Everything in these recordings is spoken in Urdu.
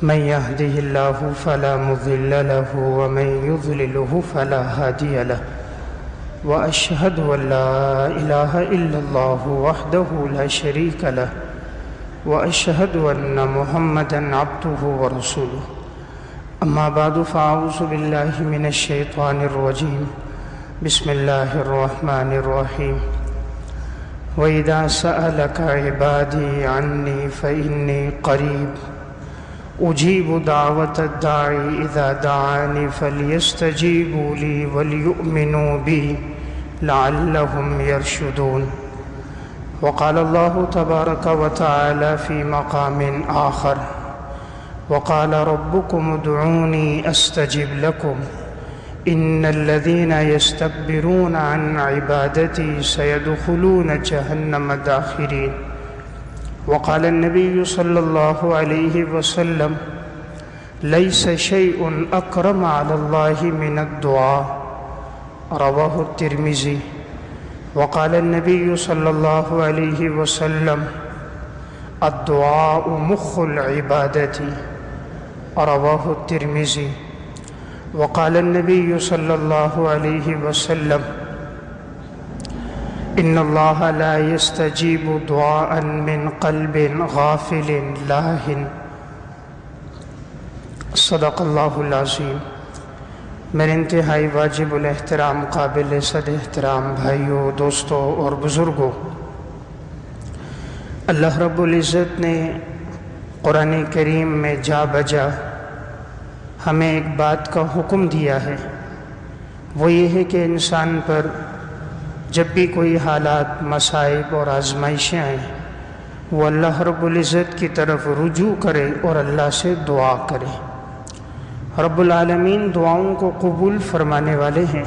من يهده الله فلا مضل له ومن يضلله فلا هادي له وأشهد أن لا إله إلا الله وحده لا شريك له وأشهد أن محمدًا عبده ورسوله أما بعد فأعوذ بالله من الشيطان الرجيم بسم الله الرحمن الرحيم وإذا سألك عبادي عني فإني قريب أجيب دعوة الداعي إذا دعاني فليستجيبوا لي وليؤمنوا بي لعلهم يرشدون. وقال الله تبارك وتعالى في مقام آخر وقال ربكم ادعوني أستجب لكم إن الذين يستكبرون عن عبادتي سيدخلون جهنم داخرين. وقال النبي صلى الله عليه وسلم ليس شيء أكرم على الله من الدعاء رواه الترمذي. وقال النبي صلى الله عليه وسلم الدعاء مخ العبادة رواه الترمذي. وقال النبي صلى الله عليه وسلم إن الله لا يستجيب دعاء من قلب غافل لاهٍ. صدق اللہ العظیم. میرے انتہائی واجب الاحترام قابل صد احترام بھائیوں، دوستوں اور بزرگوں، اللہ رب العزت نے قرآن کریم میں جا بجا ہمیں ایک بات کا حکم دیا ہے، وہ یہ ہے کہ انسان پر جب بھی کوئی حالات، مصائب اور آزمائشیں آئیں وہ اللہ رب العزت کی طرف رجوع کرے اور اللہ سے دعا کرے. رب العالمین دعاؤں کو قبول فرمانے والے ہیں.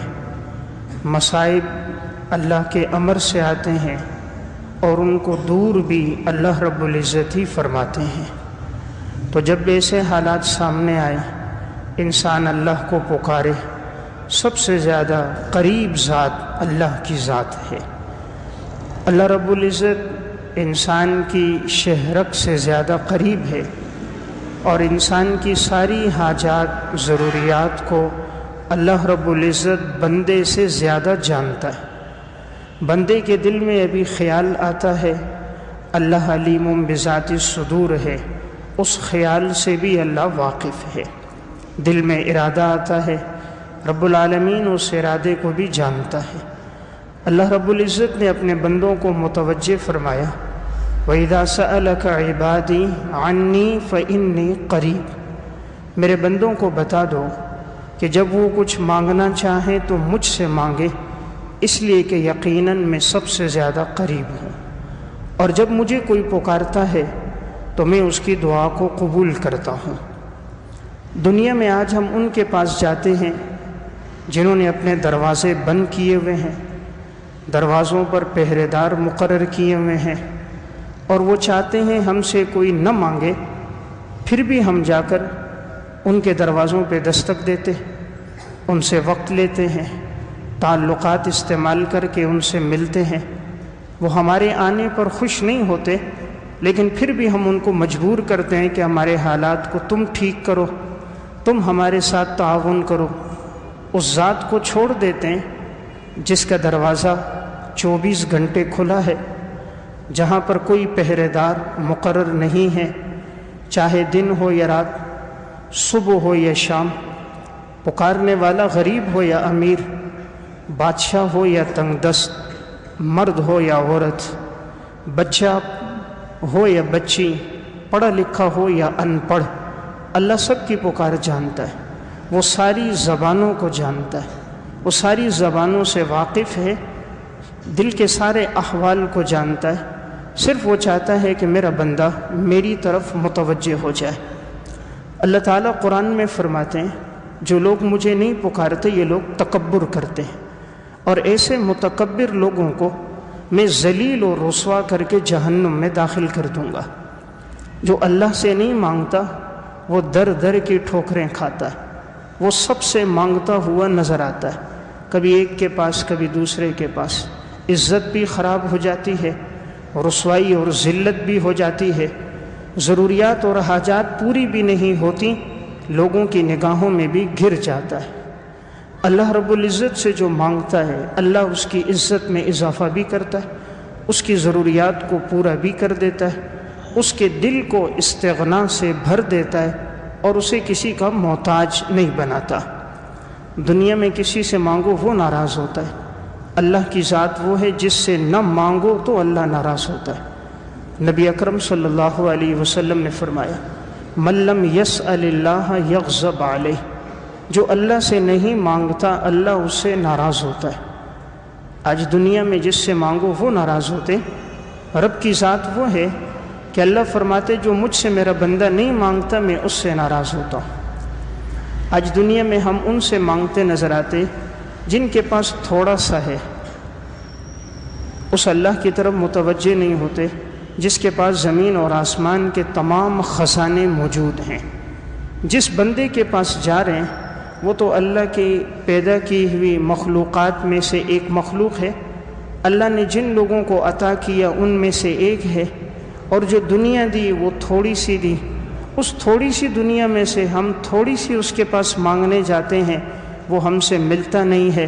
مصائب اللہ کے امر سے آتے ہیں اور ان کو دور بھی اللہ رب العزت ہی فرماتے ہیں. تو جب ایسے حالات سامنے آئے انسان اللہ کو پکارے. سب سے زیادہ قریب ذات اللہ کی ذات ہے. اللہ رب العزت انسان کی شہرک سے زیادہ قریب ہے اور انسان کی ساری حاجات، ضروریات کو اللہ رب العزت بندے سے زیادہ جانتا ہے. بندے کے دل میں ابھی خیال آتا ہے اللہ علیم بذات الصدور ہے، اس خیال سے بھی اللہ واقف ہے. دل میں ارادہ آتا ہے رب العالمین اس ارادے کو بھی جانتا ہے. اللہ رب العزت نے اپنے بندوں کو متوجہ فرمایا وَإِذَا سَأَلَكَ عِبَادِي عَنِّي فَإِنِّي قَرِيب. میرے بندوں کو بتا دو کہ جب وہ کچھ مانگنا چاہیں تو مجھ سے مانگے، اس لیے کہ یقیناً میں سب سے زیادہ قریب ہوں، اور جب مجھے کوئی پکارتا ہے تو میں اس کی دعا کو قبول کرتا ہوں. دنیا میں آج ہم ان کے پاس جاتے ہیں جنہوں نے اپنے دروازے بند کیے ہوئے ہیں، دروازوں پر پہرے دار مقرر کیے ہوئے ہیں، اور وہ چاہتے ہیں ہم سے کوئی نہ مانگے، پھر بھی ہم جا کر ان کے دروازوں پہ دستک دیتے، ان سے وقت لیتے ہیں، تعلقات استعمال کر کے ان سے ملتے ہیں. وہ ہمارے آنے پر خوش نہیں ہوتے لیکن پھر بھی ہم ان کو مجبور کرتے ہیں کہ ہمارے حالات کو تم ٹھیک کرو، تم ہمارے ساتھ تعاون کرو. اس ذات کو چھوڑ دیتے ہیں جس کا دروازہ 24 گھنٹے کھلا ہے، جہاں پر کوئی پہرے دار مقرر نہیں ہے، چاہے دن ہو یا رات، صبح ہو یا شام، پکارنے والا غریب ہو یا امیر، بادشاہ ہو یا تنگ دست، مرد ہو یا عورت، بچہ ہو یا بچی، پڑھا لکھا ہو یا ان پڑھ، اللہ سب کی پکار جانتا ہے. وہ ساری زبانوں کو جانتا ہے، وہ ساری زبانوں سے واقف ہے، دل کے سارے احوال کو جانتا ہے. صرف وہ چاہتا ہے کہ میرا بندہ میری طرف متوجہ ہو جائے. اللہ تعالیٰ قرآن میں فرماتے ہیں جو لوگ مجھے نہیں پکارتے یہ لوگ تکبر کرتے ہیں، اور ایسے متکبر لوگوں کو میں ذلیل و رسوا کر کے جہنم میں داخل کر دوں گا. جو اللہ سے نہیں مانگتا وہ در در کی ٹھوکریں کھاتا ہے، وہ سب سے مانگتا ہوا نظر آتا ہے، کبھی ایک کے پاس کبھی دوسرے کے پاس. عزت بھی خراب ہو جاتی ہے، رسوائی اور ذلت بھی ہو جاتی ہے. ضروریات اور حاجات پوری بھی نہیں ہوتی، لوگوں کی نگاہوں میں بھی گر جاتا ہے۔ اللہ رب العزت سے جو مانگتا ہے اللہ اس کی عزت میں اضافہ بھی کرتا ہے، اس کی ضروریات کو پورا بھی کر دیتا ہے، اس کے دل کو استغنا سے بھر دیتا ہے اور اسے کسی کا محتاج نہیں بناتا۔ دنیا میں کسی سے مانگو وہ ناراض ہوتا ہے، اللہ کی ذات وہ ہے جس سے نہ مانگو تو اللہ ناراض ہوتا ہے۔ نبی اکرم صلی اللہ علیہ وسلم نے فرمایا من لم یسأل اللہ یغضب علیہ، جو اللہ سے نہیں مانگتا اللہ اس سے ناراض ہوتا ہے۔ آج دنیا میں جس سے مانگو وہ ناراض ہوتے، رب کی ذات وہ ہے کہ اللہ فرماتے جو مجھ سے میرا بندہ نہیں مانگتا میں اس سے ناراض ہوتا ہوں۔ آج دنیا میں ہم ان سے مانگتے نظر آتے جن کے پاس تھوڑا سا ہے، اس اللہ کی طرف متوجہ نہیں ہوتے جس کے پاس زمین اور آسمان کے تمام خزانے موجود ہیں۔ جس بندے کے پاس جا رہے ہیں وہ تو اللہ کی پیدا کی ہوئی مخلوقات میں سے ایک مخلوق ہے، اللہ نے جن لوگوں کو عطا کیا ان میں سے ایک ہے، اور جو دنیا دی وہ تھوڑی سی دی، اس تھوڑی سی دنیا میں سے ہم تھوڑی سی اس کے پاس مانگنے جاتے ہیں، وہ ہم سے ملتا نہیں ہے،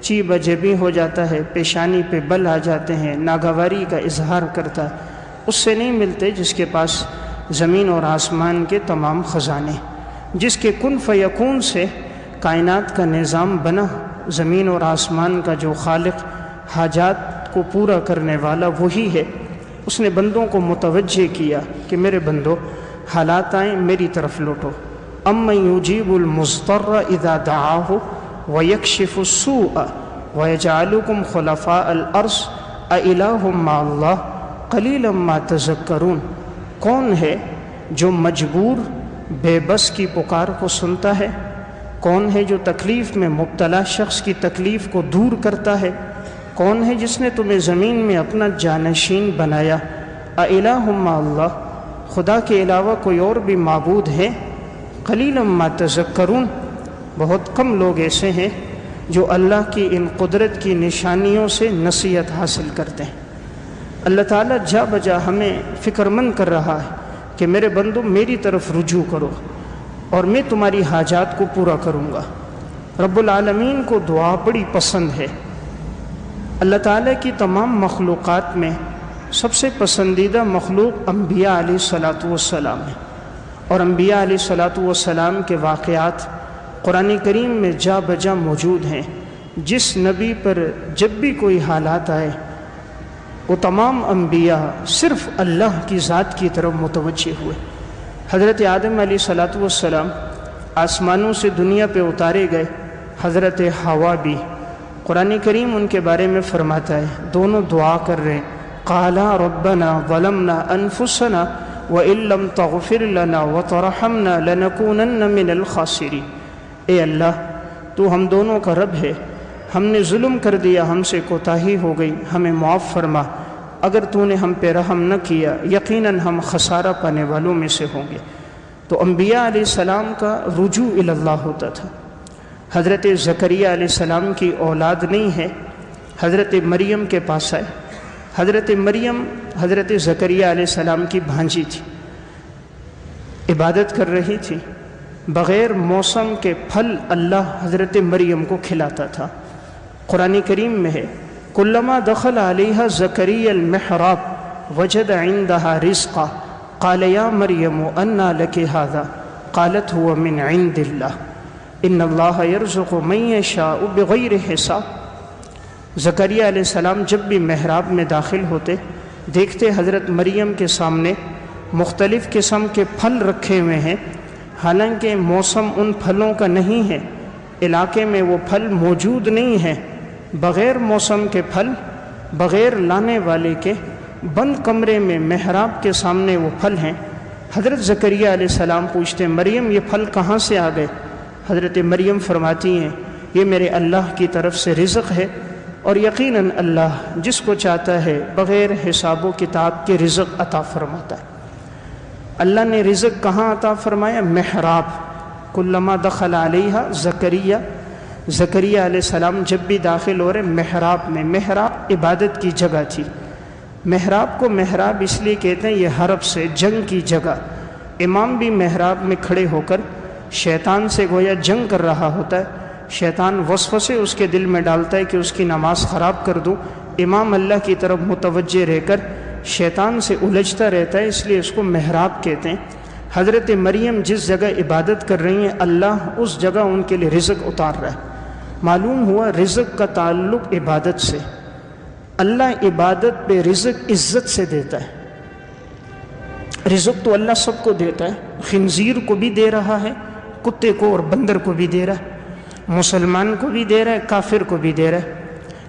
چیب جبی ہو جاتا ہے، پیشانی پہ بل آ جاتے ہیں، ناگواری کا اظہار کرتا ہے، اس سے نہیں ملتے جس کے پاس زمین اور آسمان کے تمام خزانے، جس کے کن فیکون سے کائنات کا نظام بنا، زمین اور آسمان کا جو خالق حاجات کو پورا کرنے والا وہی ہے۔ اس نے بندوں کو متوجہ کیا کہ میرے بندو حالات آئیں میری طرف لوٹو۔ امن یجیب المضطر اذا دعاہ ویکشف السوء ویجعلکم خلفاء الارض االہ مع اللہ قلیلا ما تذکرون، کون ہے جو مجبور بے بس کی پکار کو سنتا ہے؟ کون ہے جو تکلیف میں مبتلا شخص کی تکلیف کو دور کرتا ہے؟ کون ہے جس نے تمہیں زمین میں اپنا جانشین بنایا؟ االہ مع اللہ، خدا کے علاوہ کوئی اور بھی معبود ہے؟ قلیلا ما تذکرون، بہت کم لوگ ایسے ہیں جو اللہ کی ان قدرت کی نشانیوں سے نصیحت حاصل کرتے ہیں۔ اللہ تعالیٰ جا بجا ہمیں فکر مند کر رہا ہے کہ میرے بندو میری طرف رجوع کرو اور میں تمہاری حاجات کو پورا کروں گا۔ رب العالمین کو دعا بڑی پسند ہے۔ اللہ تعالیٰ کی تمام مخلوقات میں سب سے پسندیدہ مخلوق انبیاء علیہ الصلاۃ والسلام ہے، اور انبیاء علیہ الصلاۃ والسلام کے واقعات قرآن کریم میں جا بجا موجود ہیں۔ جس نبی پر جب بھی کوئی حالات آئے وہ تمام انبیاء صرف اللہ کی ذات کی طرف متوجہ ہوئے۔ حضرت آدم علیہ الصلاۃ والسلام آسمانوں سے دنیا پہ اتارے گئے، حضرت حوا بھی، قرآن کریم ان کے بارے میں فرماتا ہے دونوں دعا کر رہے ہیں، قالا ربنا ظلمنا انفسنا وان لم تغفر لنا وترحمنا لنکونن من الخاسرین، اے اللہ تو ہم دونوں کا رب ہے، ہم نے ظلم کر دیا، ہم سے کوتاہی ہو گئی، ہمیں معاف فرما، اگر تو نے ہم پہ رحم نہ کیا یقیناً ہم خسارہ پانے والوں میں سے ہوں گے۔ تو انبیاء علیہ السلام کا رجوع الی اللہ ہوتا تھا۔ حضرت زکریا علیہ السلام کی اولاد نہیں ہے، حضرت مریم کے پاس آئے۔ حضرت مریم حضرت زکریا علیہ السلام کی بھانجی تھی، عبادت کر رہی تھی، بغیر موسم کے پھل اللہ حضرت مریم کو کھلاتا تھا۔ قرآن کریم میں ہے کلما دخل علیہا زکریا المحراب وجد عندها رزقا قال یا مریم انا لک ھذا قالت هو من عند اللہ ان اللہ یرزق من یشاء بغیر حساب۔ زکریا علیہ السلام جب بھی محراب میں داخل ہوتے دیکھتے حضرت مریم کے سامنے مختلف قسم کے پھل رکھے ہوئے ہیں، حالانکہ موسم ان پھلوں کا نہیں ہے، علاقے میں وہ پھل موجود نہیں ہیں، بغیر موسم کے پھل، بغیر لانے والے کے، بند کمرے میں محراب کے سامنے وہ پھل ہیں۔ حضرت زکریا علیہ السلام پوچھتے مریم یہ پھل کہاں سے آ گئے؟ حضرت مریم فرماتی ہیں یہ میرے اللہ کی طرف سے رزق ہے، اور یقیناً اللہ جس کو چاہتا ہے بغیر حساب و کتاب کے رزق عطا فرماتا ہے۔ اللہ نے رزق کہاں عطا فرمایا؟ محراب۔ کلما دخل علیہا زکریا، زکریا علیہ السلام جب بھی داخل ہو رہے محراب میں، محراب عبادت کی جگہ تھی، محراب کو محراب اس لیے کہتے ہیں، یہ حرب سے جنگ کی جگہ، امام بھی محراب میں کھڑے ہو کر شیطان سے گویا جنگ کر رہا ہوتا ہے، شیطان وسوسے اس کے دل میں ڈالتا ہے کہ اس کی نماز خراب کر دوں، امام اللہ کی طرف متوجہ رہ کر شیطان سے الجھتا رہتا ہے، اس لیے اس کو محراب کہتے ہیں۔ حضرت مریم جس جگہ عبادت کر رہی ہیں، اللہ اس جگہ ان کے لیے رزق اتار رہا ہے۔ معلوم ہوا رزق کا تعلق عبادت سے، اللہ عبادت پہ رزق عزت سے دیتا ہے۔ رزق تو اللہ سب کو دیتا ہے، خنزیر کو بھی دے رہا ہے، کتے کو اور بندر کو بھی دے رہا ہے، مسلمان کو بھی دے رہا ہے، کافر کو بھی دے رہا ہے،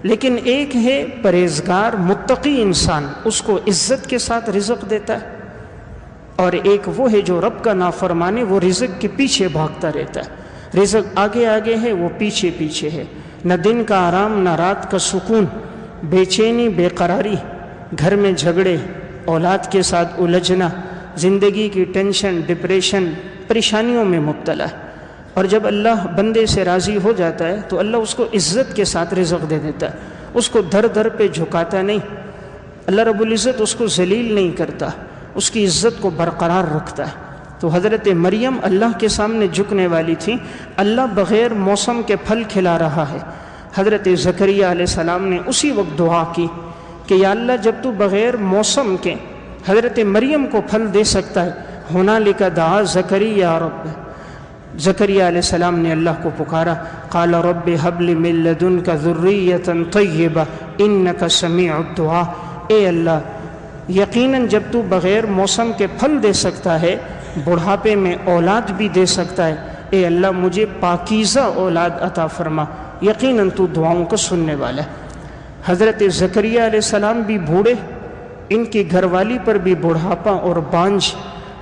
لیکن ایک ہے پرہیزگار متقی انسان، اس کو عزت کے ساتھ رزق دیتا ہے، اور ایک وہ ہے جو رب کا نافرمانے، وہ رزق کے پیچھے بھاگتا رہتا ہے، رزق آگے آگے ہے، وہ پیچھے پیچھے ہے، نہ دن کا آرام نہ رات کا سکون، بے چینی بے قراری، گھر میں جھگڑے، اولاد کے ساتھ الجھنا، زندگی کی ٹینشن ڈپریشن پریشانیوں میں مبتلا ہے۔ اور جب اللہ بندے سے راضی ہو جاتا ہے تو اللہ اس کو عزت کے ساتھ رزق دے دیتا ہے، اس کو در در پہ جھکاتا نہیں، اللہ رب العزت اس کو ذلیل نہیں کرتا، اس کی عزت کو برقرار رکھتا ہے۔ تو حضرت مریم اللہ کے سامنے جھکنے والی تھی، اللہ بغیر موسم کے پھل کھلا رہا ہے۔ حضرت زکریہ علیہ السلام نے اسی وقت دعا کی کہ یا اللہ جب تو بغیر موسم کے حضرت مریم کو پھل دے سکتا ہے، ہنالک دعا زکریہ رب، زکریہ علیہ السلام نے اللہ کو پکارا، قال رب هب لي من لدنك ذرية طیبہ انك سمیع الدعاء، اے اللہ یقیناً جب تو بغیر موسم کے پھل دے سکتا ہے، بڑھاپے میں اولاد بھی دے سکتا ہے، اے اللہ مجھے پاکیزہ اولاد عطا فرما، یقیناً تو دعاؤں کو سننے والا ہے۔ حضرت زکریہ علیہ السلام بھی بوڑھے، ان کی گھر والی پر بھی بڑھاپا اور بانجھ،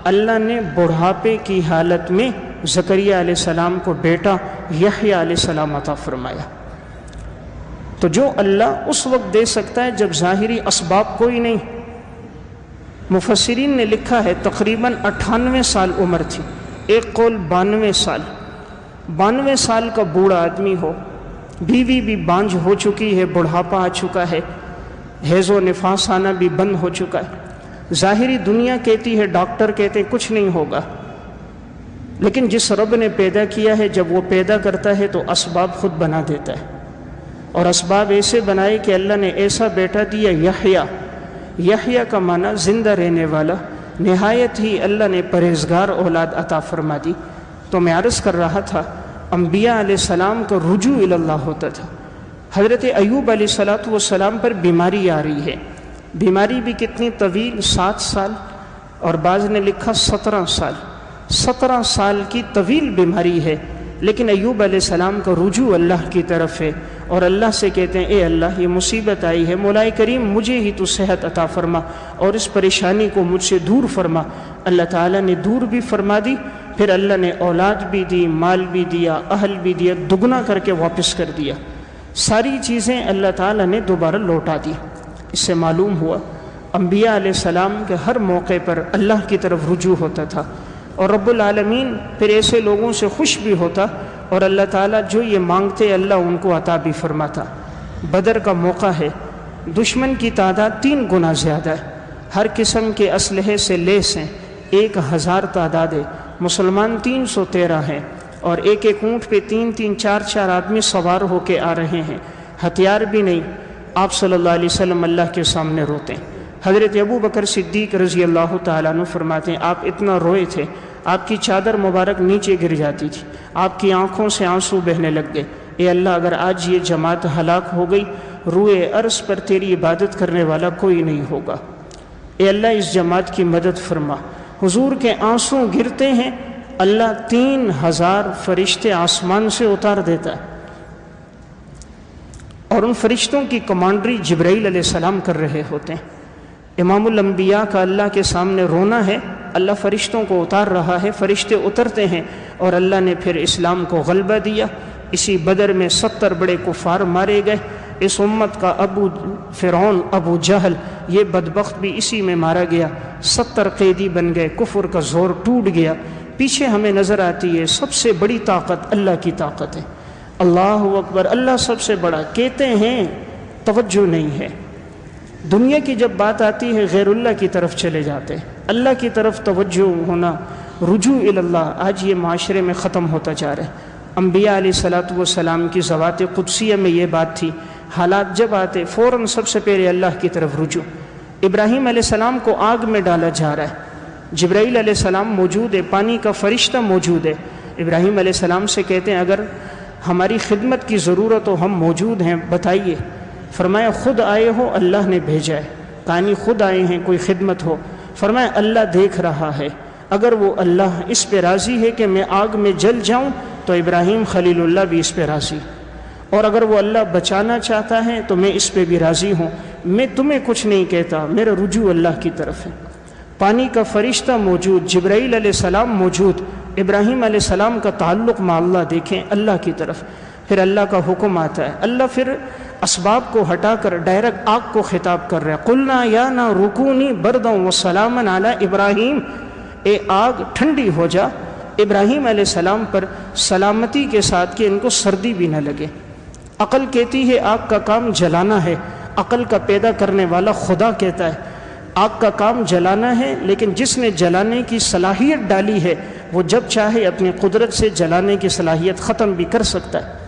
اللہ نے بڑھاپے کی حالت میں زکریہ علیہ السلام کو بیٹا یحییٰ علیہ السلام عطا فرمایا۔ تو جو اللہ اس وقت دے سکتا ہے جب ظاہری اسباب کوئی نہیں۔ مفسرین نے لکھا ہے تقریباً 98 سال عمر تھی، ایک قول 92 سال، 92 سال کا بوڑھا آدمی ہو، بیوی بھی بانجھ ہو چکی ہے، بڑھاپا آ چکا ہے، حیض و نفاس آنا بھی بند ہو چکا ہے، ظاہری دنیا کہتی ہے، ڈاکٹر کہتے ہیں کچھ نہیں ہوگا، لیکن جس رب نے پیدا کیا ہے جب وہ پیدا کرتا ہے تو اسباب خود بنا دیتا ہے، اور اسباب ایسے بنائے کہ اللہ نے ایسا بیٹا دیا یحییٰ، یحییٰ کا معنی زندہ رہنے والا، نہایت ہی اللہ نے پرہیزگار اولاد عطا فرما دی۔ تو میں عرض کر رہا تھا انبیاء علیہ السلام کا رجوع اللہ ہوتا تھا۔ حضرت ایوب علیہ السلام پر بیماری آ رہی ہے، بیماری بھی کتنی طویل، 7 سال، اور بعض نے لکھا 17 سال، 17 سال کی طویل بیماری ہے، لیکن ایوب علیہ السلام کا رجوع اللہ کی طرف ہے، اور اللہ سے کہتے ہیں اے اللہ یہ مصیبت آئی ہے، مولا کریم مجھے ہی تو صحت عطا فرما اور اس پریشانی کو مجھ سے دور فرما۔ اللہ تعالیٰ نے دور بھی فرما دی، پھر اللہ نے اولاد بھی دی، مال بھی دیا، اہل بھی دیا، دگنا کر کے واپس کر دیا، ساری چیزیں اللہ تعالیٰ نے دوبارہ لوٹا دی۔ اس سے معلوم ہوا انبیاء علیہ السلام کے ہر موقع پر اللہ کی طرف رجوع ہوتا تھا، اور رب العالمین پھر ایسے لوگوں سے خوش بھی ہوتا، اور اللہ تعالیٰ جو یہ مانگتے اللہ ان کو عطا بھی فرماتا۔ بدر کا موقع ہے، دشمن کی تعداد 3 گنا زیادہ ہے، ہر قسم کے اسلحے سے لیس ہیں، 1000 تعداد ہے، مسلمان 313 ہیں، اور ایک ایک اونٹ پہ 3 4 آدمی سوار ہو کے آ رہے ہیں، ہتھیار بھی نہیں۔ آپ صلی اللہ علیہ وسلم اللہ کے سامنے روتے ہیں۔ حضرت ابو بکر صدیق رضی اللہ تعالیٰ عنہ فرماتے ہیں آپ اتنا روئے تھے، آپ کی چادر مبارک نیچے گر جاتی تھی، آپ کی آنکھوں سے آنسو بہنے لگ گئے۔ اے اللہ اگر آج یہ جماعت ہلاک ہو گئی، روئے عرض پر تیری عبادت کرنے والا کوئی نہیں ہوگا، اے اللہ اس جماعت کی مدد فرما۔ حضور کے آنسو گرتے ہیں، اللہ 3000 فرشتے آسمان سے اتار دیتا ہے، اور ان فرشتوں کی کمانڈری جبرائیل علیہ السلام کر رہے ہوتے ہیں۔ امام الانبیاء کا اللہ کے سامنے رونا ہے، اللہ فرشتوں کو اتار رہا ہے، فرشتے اترتے ہیں، اور اللہ نے پھر اسلام کو غلبہ دیا۔ اسی بدر میں 70 بڑے کفار مارے گئے، اس امت کا فرعون ابو جہل یہ بدبخت بھی اسی میں مارا گیا، 70 قیدی بن گئے، کفر کا زور ٹوٹ گیا۔ پیچھے ہمیں نظر آتی ہے سب سے بڑی طاقت اللہ کی طاقت ہے، اللہ اکبر، اللہ سب سے بڑا کہتے ہیں، توجہ نہیں ہے۔ دنیا کی جب بات آتی ہے غیر اللہ کی طرف چلے جاتے ہیں، اللہ کی طرف توجہ ہونا، رجوع اللہ آج یہ معاشرے میں ختم ہوتا جا رہا ہے۔ انبیاء علیہ الصلوۃ والسلام کی ذوات قدسیہ میں یہ بات تھی، حالات جب آتے فوراً سب سے پہلے اللہ کی طرف رجوع۔ ابراہیم علیہ السلام کو آگ میں ڈالا جا رہا ہے، جبرائیل علیہ السلام موجود ہے، پانی کا فرشتہ موجود ہے، ابراہیم علیہ السلام سے کہتے ہیں اگر ہماری خدمت کی ضرورت ہو ہم موجود ہیں بتائیے، فرمایا خود آئے ہو اللہ نے بھیجا ہے، کہانی خود آئے ہیں کوئی خدمت ہو، فرمایا اللہ دیکھ رہا ہے، اگر وہ اللہ اس پہ راضی ہے کہ میں آگ میں جل جاؤں تو ابراہیم خلیل اللہ بھی اس پہ راضی، اور اگر وہ اللہ بچانا چاہتا ہے تو میں اس پہ بھی راضی ہوں، میں تمہیں کچھ نہیں کہتا، میرا رجوع اللہ کی طرف ہے۔ پانی کا فرشتہ موجود، جبرائیل علیہ السلام موجود، ابراہیم علیہ السلام کا تعلق مع اللہ دیکھیں اللہ کی طرف، پھر اللہ کا حکم آتا ہے، اللہ پھر اسباب کو ہٹا کر ڈائریکٹ آگ کو خطاب کر رہا ہے، قلنا یا نار کونی بردا وسلاما علی ابراہیم، اے آگ ٹھنڈی ہو جا ابراہیم علیہ السلام پر سلامتی کے ساتھ کہ ان کو سردی بھی نہ لگے۔ عقل کہتی ہے آگ کا کام جلانا ہے، عقل کا پیدا کرنے والا خدا کہتا ہے آگ کا کام جلانا ہے، لیکن جس نے جلانے کی صلاحیت ڈالی ہے وہ جب چاہے اپنی قدرت سے جلانے کی صلاحیت ختم بھی کر سکتا ہے۔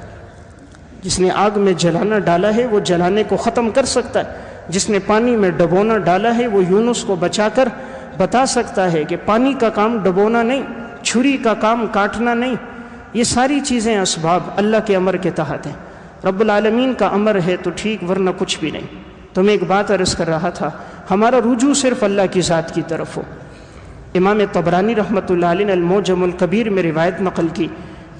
جس نے آگ میں جلانا ڈالا ہے وہ جلانے کو ختم کر سکتا ہے، جس نے پانی میں ڈبونا ڈالا ہے وہ یونس کو بچا کر بتا سکتا ہے کہ پانی کا کام ڈبونا نہیں، چھری کا کام کاٹنا نہیں، یہ ساری چیزیں اسباب اللہ کے امر کے تحت ہیں۔ رب العالمین کا امر ہے تو ٹھیک، ورنہ کچھ بھی نہیں۔ تو میں ایک بات عرض کر رہا تھا، ہمارا رجوع صرف اللہ کی ذات کی طرف ہو۔ امام طبرانی رحمۃ اللہ علیہ نے المعجم الکبیر میں روایت نقل کی،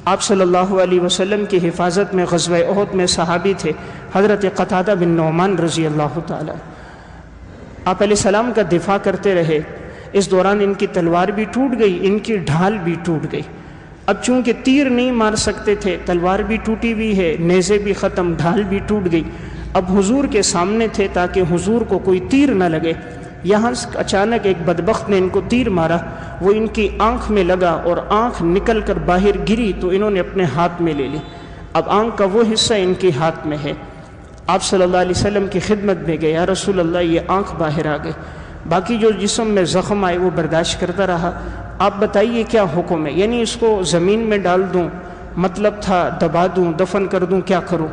آپ صلی اللہ علیہ وسلم کی حفاظت میں غزوہ احد میں صحابی تھے حضرت قتادہ بن نعمان رضی اللہ تعالی، آپ علیہ السلام کا دفاع کرتے رہے، اس دوران ان کی تلوار بھی ٹوٹ گئی، ان کی ڈھال بھی ٹوٹ گئی۔ اب چونکہ تیر نہیں مار سکتے تھے، تلوار بھی ٹوٹی ہوئی ہے، نیزے بھی ختم، ڈھال بھی ٹوٹ گئی، اب حضور کے سامنے تھے تاکہ حضور کو کوئی تیر نہ لگے، یہاں اچانک ایک بدبخت نے ان کو تیر مارا، وہ ان کی آنکھ میں لگا اور آنکھ نکل کر باہر گری تو انہوں نے اپنے ہاتھ میں لے لی، اب آنکھ کا وہ حصہ ان کے ہاتھ میں ہے۔ آپ صلی اللہ علیہ وسلم کی خدمت میں گئے، یا رسول اللہ یہ آنکھ باہر آ گئی، باقی جو جسم میں زخم آئے وہ برداشت کرتا رہا، آپ بتائیے کیا حکم ہے، یعنی اس کو زمین میں ڈال دوں، مطلب تھا دبا دوں، دفن کر دوں، کیا کروں؟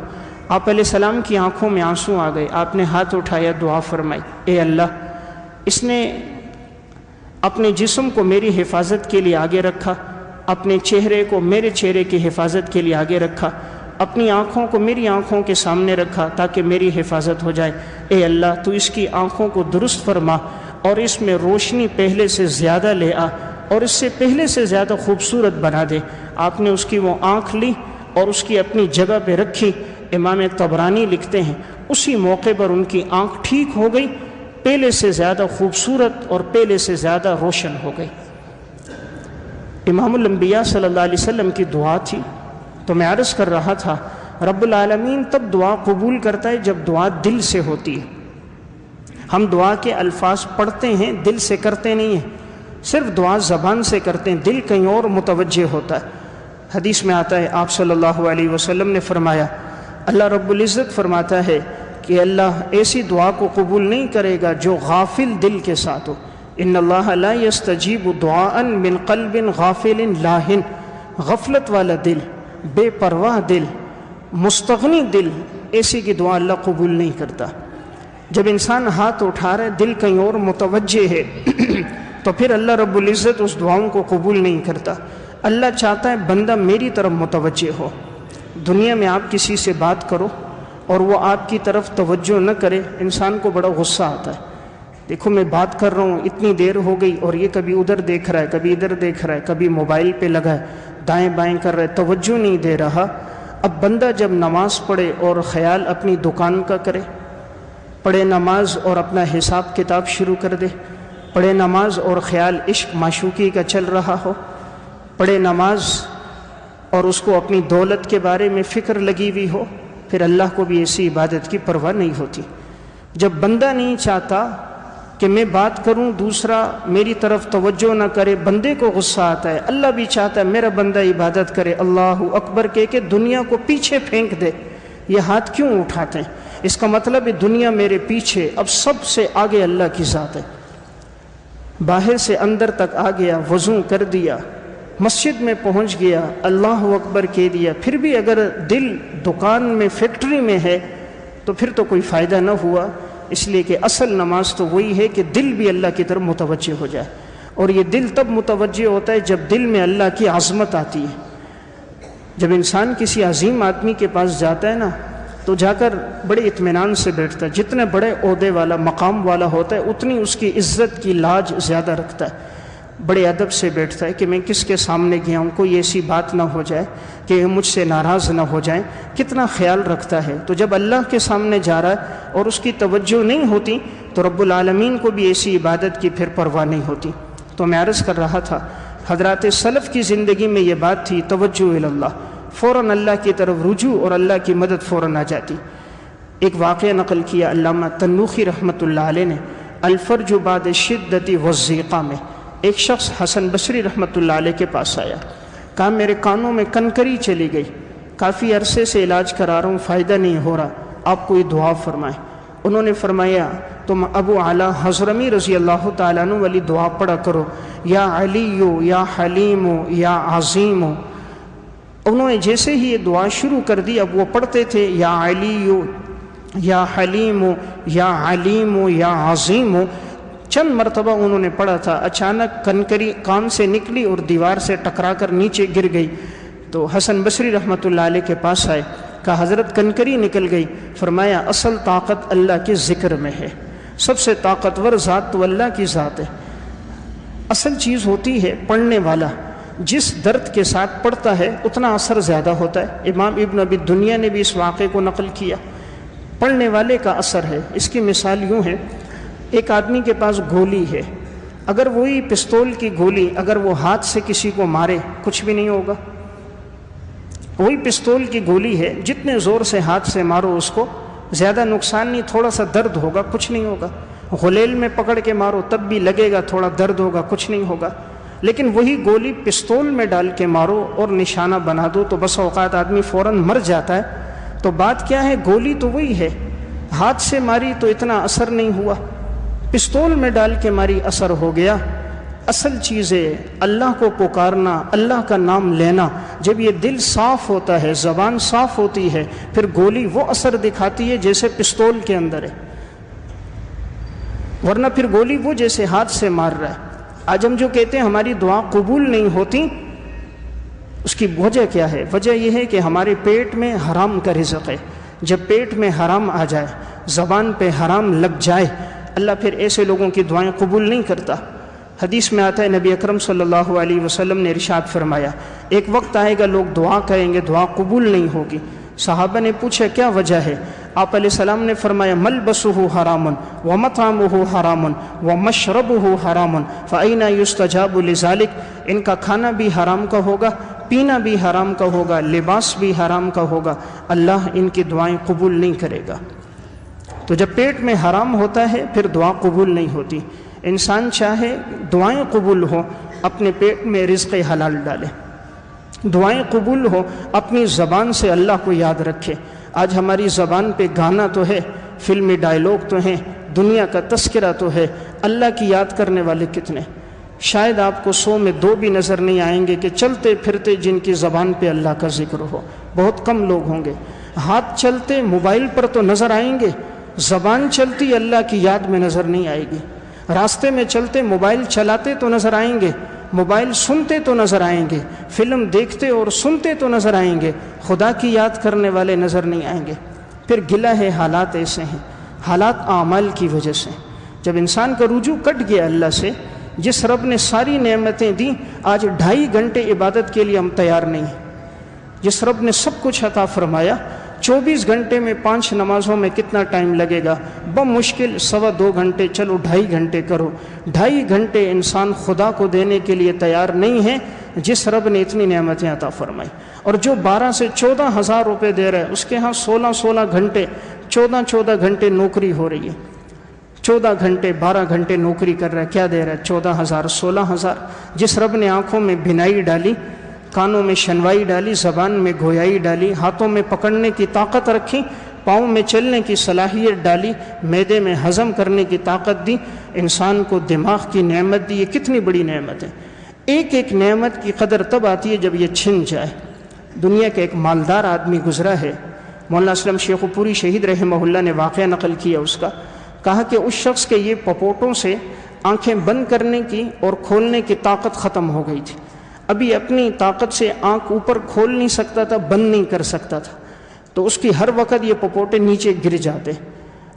آپ علیہ السلام کی آنکھوں میں آنسو آ گئے، آپ نے ہاتھ اٹھایا، دعا فرمائی، اے اللہ اس نے اپنے جسم کو میری حفاظت کے لیے آگے رکھا، اپنے چہرے کو میرے چہرے کی حفاظت کے لیے آگے رکھا، اپنی آنکھوں کو میری آنکھوں کے سامنے رکھا تاکہ میری حفاظت ہو جائے، اے اللہ تو اس کی آنکھوں کو درست فرما اور اس میں روشنی پہلے سے زیادہ لے آ اور اس سے پہلے سے زیادہ خوبصورت بنا دے۔ آپ نے اس کی وہ آنکھ لی اور اس کی اپنی جگہ پہ رکھی، امام طبرانی لکھتے ہیں اسی موقع پر ان کی آنکھ ٹھیک ہو گئی، پہلے سے زیادہ خوبصورت اور پہلے سے زیادہ روشن ہو گئی۔ امام الانبیاء صلی اللہ علیہ وسلم کی دعا تھی، تو میں عرض کر رہا تھا رب العالمین تب دعا قبول کرتا ہے جب دعا دل سے ہوتی ہے۔ ہم دعا کے الفاظ پڑھتے ہیں، دل سے کرتے نہیں ہیں، صرف دعا زبان سے کرتے ہیں، دل کہیں اور متوجہ ہوتا ہے۔ حدیث میں آتا ہے آپ صلی اللہ علیہ وسلم نے فرمایا، اللہ رب العزت فرماتا ہے کہ اللہ ایسی دعا کو قبول نہیں کرے گا جو غافل دل کے ساتھ ہو، ان اللہ لا یستجیب دعاء من قلب غافل لاہن، غفلت والا دل، بے پرواہ دل، مستغنی دل، ایسی کی دعا اللہ قبول نہیں کرتا۔ جب انسان ہاتھ اٹھا رہا ہے دل کہیں اور متوجہ ہے تو پھر اللہ رب العزت اس دعاؤں کو قبول نہیں کرتا۔ اللہ چاہتا ہے بندہ میری طرف متوجہ ہو۔ دنیا میں آپ کسی سے بات کرو اور وہ آپ کی طرف توجہ نہ کرے، انسان کو بڑا غصہ آتا ہے، دیکھو میں بات کر رہا ہوں اتنی دیر ہو گئی اور یہ کبھی ادھر دیکھ رہا ہے، کبھی ادھر دیکھ رہا ہے، کبھی موبائل پہ لگا ہے، دائیں بائیں کر رہا ہے، توجہ نہیں دے رہا۔ اب بندہ جب نماز پڑھے اور خیال اپنی دکان کا کرے، پڑھے نماز اور اپنا حساب کتاب شروع کر دے، پڑھے نماز اور خیال عشق معشوقی کا چل رہا ہو، پڑھے نماز اور اس کو اپنی دولت کے بارے میں فکر لگی ہوئی ہو، پھر اللہ کو بھی ایسی عبادت کی پرواہ نہیں ہوتی۔ جب بندہ نہیں چاہتا کہ میں بات کروں دوسرا میری طرف توجہ نہ کرے، بندے کو غصہ آتا ہے، اللہ بھی چاہتا ہے میرا بندہ عبادت کرے، اللہ اکبر کہہ کے دنیا کو پیچھے پھینک دے۔ یہ ہاتھ کیوں اٹھاتے ہیں؟ اس کا مطلب ہے دنیا میرے پیچھے، اب سب سے آگے اللہ کی ذات ہے۔ باہر سے اندر تک آ گیا، وضو کر دیا، مسجد میں پہنچ گیا، اللہ اکبر کہہ دیا، پھر بھی اگر دل دکان میں فیکٹری میں ہے تو پھر تو کوئی فائدہ نہ ہوا۔ اس لیے کہ اصل نماز تو وہی ہے کہ دل بھی اللہ کی طرف متوجہ ہو جائے، اور یہ دل تب متوجہ ہوتا ہے جب دل میں اللہ کی عظمت آتی ہے۔ جب انسان کسی عظیم آدمی کے پاس جاتا ہے نا تو جا کر بڑے اطمینان سے بیٹھتا ہے، جتنے بڑے عہدے والا مقام والا ہوتا ہے اتنی اس کی عزت کی لاج زیادہ رکھتا ہے، بڑے ادب سے بیٹھتا ہے کہ میں کس کے سامنے گیا ہوں، کوئی ایسی بات نہ ہو جائے کہ مجھ سے ناراض نہ ہو جائیں، کتنا خیال رکھتا ہے۔ تو جب اللہ کے سامنے جا رہا ہے اور اس کی توجہ نہیں ہوتی تو رب العالمین کو بھی ایسی عبادت کی پھر پرواہ نہیں ہوتی۔ تو میں عرض کر رہا تھا حضرات سلف کی زندگی میں یہ بات تھی، توجہ اللہ، فوراً اللہ کی طرف رجوع اور اللہ کی مدد فوراً آ جاتی۔ ایک واقعہ نقل کیا علامہ تنوخی رحمۃ اللہ علیہ نے، الفرج بعد شدت والضیقہ میں ایک شخص حسن بصری رحمۃ اللہ علیہ کے پاس آیا، کہا میرے کانوں میں کنکری چلی گئی، کافی عرصے سے علاج کرا رہا ہوں، فائدہ نہیں ہو رہا، آپ کوئی دعا فرمائیں۔ انہوں نے فرمایا تم ابو اعلیٰ حضرمی رضی اللہ تعالیٰ عنہ والی دعا پڑھا کرو، یا علی یا حلیم یا عظیم۔ انہوں نے جیسے ہی یہ دعا شروع کر دی، اب وہ پڑھتے تھے یا علی یا حلیم یا علیم یا عظیم، چند مرتبہ انہوں نے پڑھا تھا، اچانک کنکری کان سے نکلی اور دیوار سے ٹکرا کر نیچے گر گئی۔ تو حسن بصری رحمۃ اللہ علیہ کے پاس آئے، کہا حضرت کنکری نکل گئی، فرمایا اصل طاقت اللہ کے ذکر میں ہے، سب سے طاقتور ذات تو اللہ کی ذات ہے۔ اصل چیز ہوتی ہے پڑھنے والا، جس درد کے ساتھ پڑھتا ہے اتنا اثر زیادہ ہوتا ہے۔ امام ابن ابی دنیا نے بھی اس واقعے کو نقل کیا، پڑھنے والے کا اثر ہے۔ اس کی مثال یوں ہے، ایک آدمی کے پاس گولی ہے، اگر وہی پستول کی گولی اگر وہ ہاتھ سے کسی کو مارے کچھ بھی نہیں ہوگا، وہی پستول کی گولی ہے، جتنے زور سے ہاتھ سے مارو اس کو زیادہ نقصان نہیں، تھوڑا سا درد ہوگا، کچھ نہیں ہوگا۔ غلیل میں پکڑ کے مارو تب بھی لگے گا، تھوڑا درد ہوگا، کچھ نہیں ہوگا۔ لیکن وہی گولی پستول میں ڈال کے مارو اور نشانہ بنا دو تو بس اوقات آدمی فوراً مر جاتا ہے۔ تو بات کیا ہے، گولی تو وہی ہے، ہاتھ سے ماری تو اتنا اثر نہیں ہوا، پستول میں ڈال کے ماری اثر ہو گیا۔ اصل چیز ہے اللہ کو پکارنا، اللہ کا نام لینا۔ جب یہ دل صاف ہوتا ہے، زبان صاف ہوتی ہے، پھر گولی وہ اثر دکھاتی ہے جیسے پستول کے اندر ہے، ورنہ پھر گولی وہ جیسے ہاتھ سے مار رہا ہے۔ آج ہم جو کہتے ہیں ہماری دعا قبول نہیں ہوتی، اس کی وجہ کیا ہے؟ وجہ یہ ہے کہ ہمارے پیٹ میں حرام کا رزق ہے۔ جب پیٹ میں حرام آ جائے، زبان پہ حرام لگ جائے، اللہ پھر ایسے لوگوں کی دعائیں قبول نہیں کرتا۔ حدیث میں آتا ہے نبی اکرم صلی اللہ علیہ وسلم نے ارشاد فرمایا، ایک وقت آئے گا لوگ دعا کریں گے، دعا قبول نہیں ہوگی۔ صحابہ نے پوچھا کیا وجہ ہے؟ آپ علیہ السلام نے فرمایا ملبسہ حرام ومطعمہ حرام ومشربہ حرام فأینى یستجاب لذلک۔ ان کا کھانا بھی حرام کا ہوگا، پینا بھی حرام کا ہوگا، لباس بھی حرام کا ہوگا، اللہ ان کی دعائیں قبول نہیں کرے گا۔ تو جب پیٹ میں حرام ہوتا ہے پھر دعا قبول نہیں ہوتی۔ انسان چاہے دعائیں قبول ہو، اپنے پیٹ میں رزق حلال ڈالے، دعائیں قبول ہو، اپنی زبان سے اللہ کو یاد رکھے۔ آج ہماری زبان پہ گانا تو ہے، فلمی ڈائلاگ تو ہیں، دنیا کا تذکرہ تو ہے، اللہ کی یاد کرنے والے کتنے؟ شاید آپ کو 100 میں 2 بھی نظر نہیں آئیں گے کہ چلتے پھرتے جن کی زبان پہ اللہ کا ذکر ہو، بہت کم لوگ ہوں گے۔ ہاتھ چلتے موبائل پر تو نظر آئیں گے، زبان چلتی اللہ کی یاد میں نظر نہیں آئے گی۔ راستے میں چلتے موبائل چلاتے تو نظر آئیں گے، موبائل سنتے تو نظر آئیں گے، فلم دیکھتے اور سنتے تو نظر آئیں گے، خدا کی یاد کرنے والے نظر نہیں آئیں گے۔ پھر گلہ ہے حالات ایسے ہیں، حالات اعمال کی وجہ سے۔ جب انسان کا رجوع کٹ گیا اللہ سے، جس رب نے ساری نعمتیں دیں، آج 2.5 گھنٹے عبادت کے لیے ہم تیار نہیں ہیں۔ جس رب نے سب کچھ عطا فرمایا، 24 گھنٹے میں 5 نمازوں میں کتنا ٹائم لگے گا؟ بمشکل 2.25 گھنٹے، چلو 2.5 گھنٹے کرو۔ 2.5 گھنٹے انسان خدا کو دینے کے لیے تیار نہیں ہے، جس رب نے اتنی نعمتیں عطا فرمائی۔ اور جو 12 سے 14 ہزار روپے دے رہا ہے، اس کے ہاں 16 گھنٹے، 14 گھنٹے نوکری ہو رہی ہے، 14 گھنٹے 12 گھنٹے نوکری کر رہا ہے، کیا دے رہا ہے؟ 14,000 16,000۔ جس رب نے آنکھوں میں بینائی ڈالی، کانوں میں شنوائی ڈالی، زبان میں گویائی ڈالی، ہاتھوں میں پکڑنے کی طاقت رکھی، پاؤں میں چلنے کی صلاحیت ڈالی، معدے میں ہضم کرنے کی طاقت دی، انسان کو دماغ کی نعمت دی۔ یہ کتنی بڑی نعمت ہے۔ ایک ایک نعمت کی قدر تب آتی ہے جب یہ چھن جائے۔ دنیا کا ایک مالدار آدمی گزرا ہے، مولانا اسلم شیخ پوری شہید رحمہ اللہ نے واقعہ نقل کیا اس کا، کہا کہ اس شخص کے یہ پپوٹوں سے آنکھیں بند کرنے کی اور کھولنے کی طاقت ختم ہو گئی تھی۔ ابھی اپنی طاقت سے آنکھ اوپر کھول نہیں سکتا تھا، بند نہیں کر سکتا تھا، تو اس کی ہر وقت یہ پپوٹے نیچے گر جاتے۔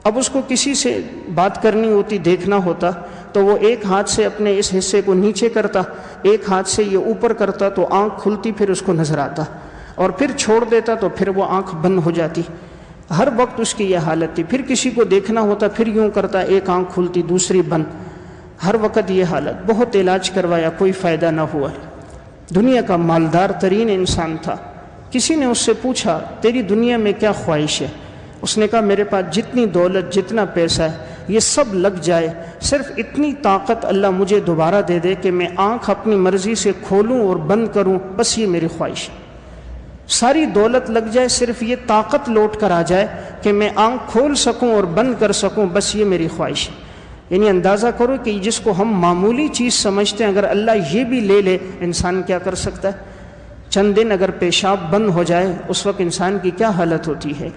اب اس کو کسی سے بات کرنی ہوتی، دیکھنا ہوتا، تو وہ ایک ہاتھ سے اپنے اس حصے کو نیچے کرتا، ایک ہاتھ سے یہ اوپر کرتا، تو آنکھ کھلتی، پھر اس کو نظر آتا، اور پھر چھوڑ دیتا تو پھر وہ آنکھ بند ہو جاتی۔ ہر وقت اس کی یہ حالت تھی۔ پھر کسی کو دیکھنا ہوتا، پھر یوں کرتا، ایک آنکھ کھلتی دوسری بند، ہر وقت یہ حالت۔ بہت علاج کروایا، کوئی فائدہ نہ ہوا۔ دنیا کا مالدار ترین انسان تھا۔ کسی نے اس سے پوچھا تیری دنیا میں کیا خواہش ہے؟ اس نے کہا میرے پاس جتنی دولت، جتنا پیسہ ہے، یہ سب لگ جائے، صرف اتنی طاقت اللہ مجھے دوبارہ دے دے کہ میں آنکھ اپنی مرضی سے کھولوں اور بند کروں، بس یہ میری خواہش ہے۔ ساری دولت لگ جائے، صرف یہ طاقت لوٹ کر آ جائے کہ میں آنکھ کھول سکوں اور بند کر سکوں، بس یہ میری خواہش ہے۔ یعنی اندازہ کرو کہ جس کو ہم معمولی چیز سمجھتے ہیں، اگر اللہ یہ بھی لے لے، انسان کیا کر سکتا ہے؟ چند دن اگر پیشاب بند ہو جائے، اس وقت انسان کی کیا حالت ہوتی ہے؟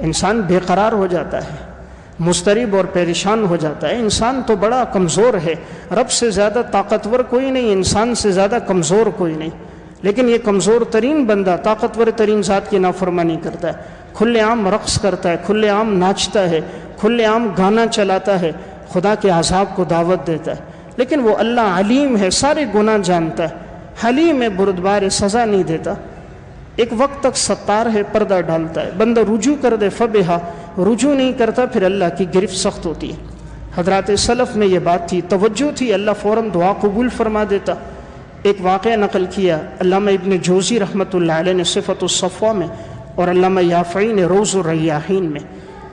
انسان بے قرار ہو جاتا ہے، مضطرب اور پریشان ہو جاتا ہے۔ انسان تو بڑا کمزور ہے، رب سے زیادہ طاقتور کوئی نہیں، انسان سے زیادہ کمزور کوئی نہیں، لیکن یہ کمزور ترین بندہ طاقتور ترین ذات کی نافرمانی کرتا ہے، کھلے عام رقص کرتا ہے، کھلے عام ناچتا ہے، کھلے عام گانا چلاتا ہے، خدا کے عذاب کو دعوت دیتا ہے۔ لیکن وہ اللہ علیم ہے، سارے گناہ جانتا ہے، حلیم ہے، بردبار سزا نہیں دیتا۔ ایک وقت تک ستار ہے، پردہ ڈالتا ہے، بندہ رجوع کر دے فبہا، رجوع نہیں کرتا پھر اللہ کی گرفت سخت ہوتی ہے۔ حضرات سلف میں یہ بات تھی، توجہ تھی، اللہ فوراً دعا قبول فرما دیتا۔ ایک واقعہ نقل کیا علامہ ابن جوزی رحمۃ اللہ علیہ نے صفت الصفوہ میں، اور علامہ یافعی نے روز الریاحین میں۔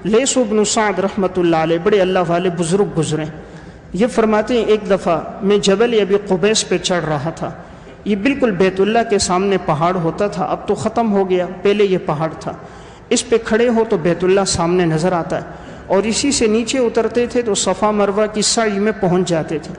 لیث بن سعد رحمۃ اللہ علیہ بڑے اللہ والے بزرگ گزرے، یہ فرماتے ہیں ایک دفعہ میں جبل ابی قبیس پہ چڑھ رہا تھا۔ یہ بالکل بیت اللہ کے سامنے پہاڑ ہوتا تھا، اب تو ختم ہو گیا، پہلے یہ پہاڑ تھا۔ اس پہ کھڑے ہو تو بیت اللہ سامنے نظر آتا ہے، اور اسی سے نیچے اترتے تھے تو صفا مروہ کی سعی میں پہنچ جاتے تھے۔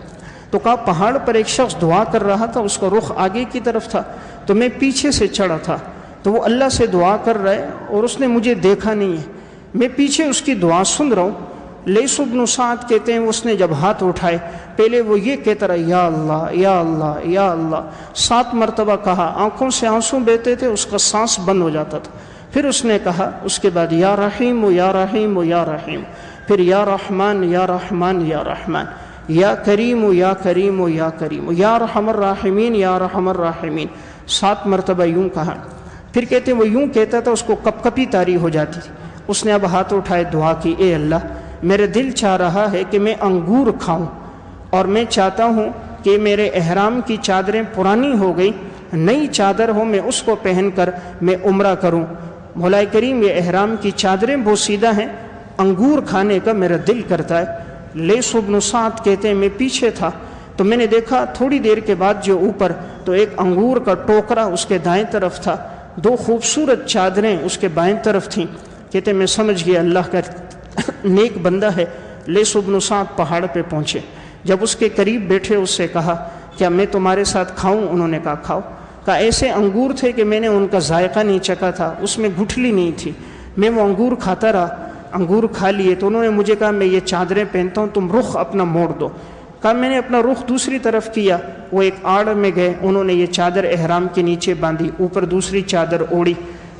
تو کہا پہاڑ پر ایک شخص دعا کر رہا تھا، اس کا رخ آگے کی طرف تھا، تو میں پیچھے سے چڑھا تھا، تو وہ اللہ سے دعا کر رہا ہے اور اس نے مجھے دیکھا نہیں ہے، میں پیچھے اس کی دعا سن رہا ہوں۔ لیث بن سعد کہتے ہیں اس نے جب ہاتھ اٹھائے، پہلے وہ یہ کہتا رہا یا اللہ یا اللہ یا اللہ، 7 مرتبہ کہا، آنکھوں سے آنسو بہتے تھے، اس کا سانس بند ہو جاتا تھا۔ پھر اس نے کہا اس کے بعد یا رحیم و یا رحیم و یا رحیم، پھر یا رحمان یا رحمان یا رحمان، یا کریم و یا کریم و یا کریم، یا رحم الراحمین یا رحم الراحمین، 7 مرتبہ یوں کہا۔ پھر کہتے ہیں وہ یوں کہتا تھا، اس کو کپ کپی طاری ہو جاتی تھی۔ اس نے اب ہاتھ اٹھائے دعا کی، اے اللہ میرے دل چاہ رہا ہے کہ میں انگور کھاؤں، اور میں چاہتا ہوں کہ میرے احرام کی چادریں پرانی ہو گئی، نئی چادر ہو، میں اس کو پہن کر میں عمرہ کروں۔ مولا کریم یہ احرام کی چادریں بوسیدہ ہیں، انگور کھانے کا میرا دل کرتا ہے۔ لیث بن سعد کہتے ہیں میں پیچھے تھا تو میں نے دیکھا تھوڑی دیر کے بعد جو اوپر تو ایک انگور کا ٹوکرا اس کے دائیں طرف تھا، 2 خوبصورت چادریں اس کے بائیں طرف تھیں۔ کہتے ہیں میں سمجھ گیا اللہ کا نیک بندہ ہے۔ لیث بن سعد پہاڑ پہ پہنچے، جب اس کے قریب بیٹھے اس سے کہا کیا میں تمہارے ساتھ کھاؤں؟ انہوں نے کہا کھاؤ۔ کہا ایسے انگور تھے کہ میں نے ان کا ذائقہ نہیں چکھا تھا، اس میں گٹھلی نہیں تھی، میں وہ انگور کھاتا رہا، انگور کھا لیے تو انہوں نے مجھے کہا میں یہ چادریں پہنتا ہوں، تم رخ اپنا موڑ دو۔ کہا میں نے اپنا رخ دوسری طرف کیا، وہ ایک آڑ میں گئے، انہوں نے یہ چادر احرام کے نیچے باندھی، اوپر دوسری چادر اوڑھی،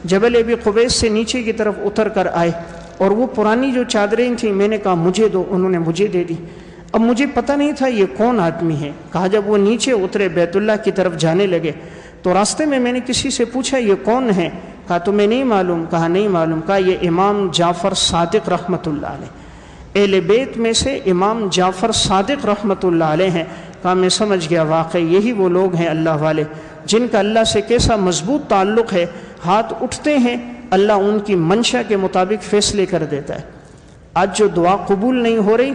جبل ابی قبیس سے نیچے کی طرف اتر کر آئے، اور وہ پرانی جو چادریں تھیں میں نے کہا مجھے دو، انہوں نے مجھے دے دی۔ اب مجھے پتہ نہیں تھا یہ کون آدمی ہے۔ کہا جب وہ نیچے اترے بیت اللہ کی طرف جانے لگے تو راستے میں نے کسی سے پوچھا یہ کون ہے؟ کہا تمہیں نہیں معلوم؟ کہا نہیں معلوم۔ کہا یہ امام جعفر صادق رحمۃ اللہ علیہ، اہل بیت میں سے امام جعفر صادق رحمۃ اللہ علیہ ہیں۔ کہا میں سمجھ گیا واقعی یہی وہ لوگ ہیں اللہ والے جن کا اللہ سے کیسا مضبوط تعلق ہے، ہاتھ اٹھتے ہیں اللہ ان کی منشا کے مطابق فیصلے کر دیتا ہے۔ آج جو دعا قبول نہیں ہو رہی،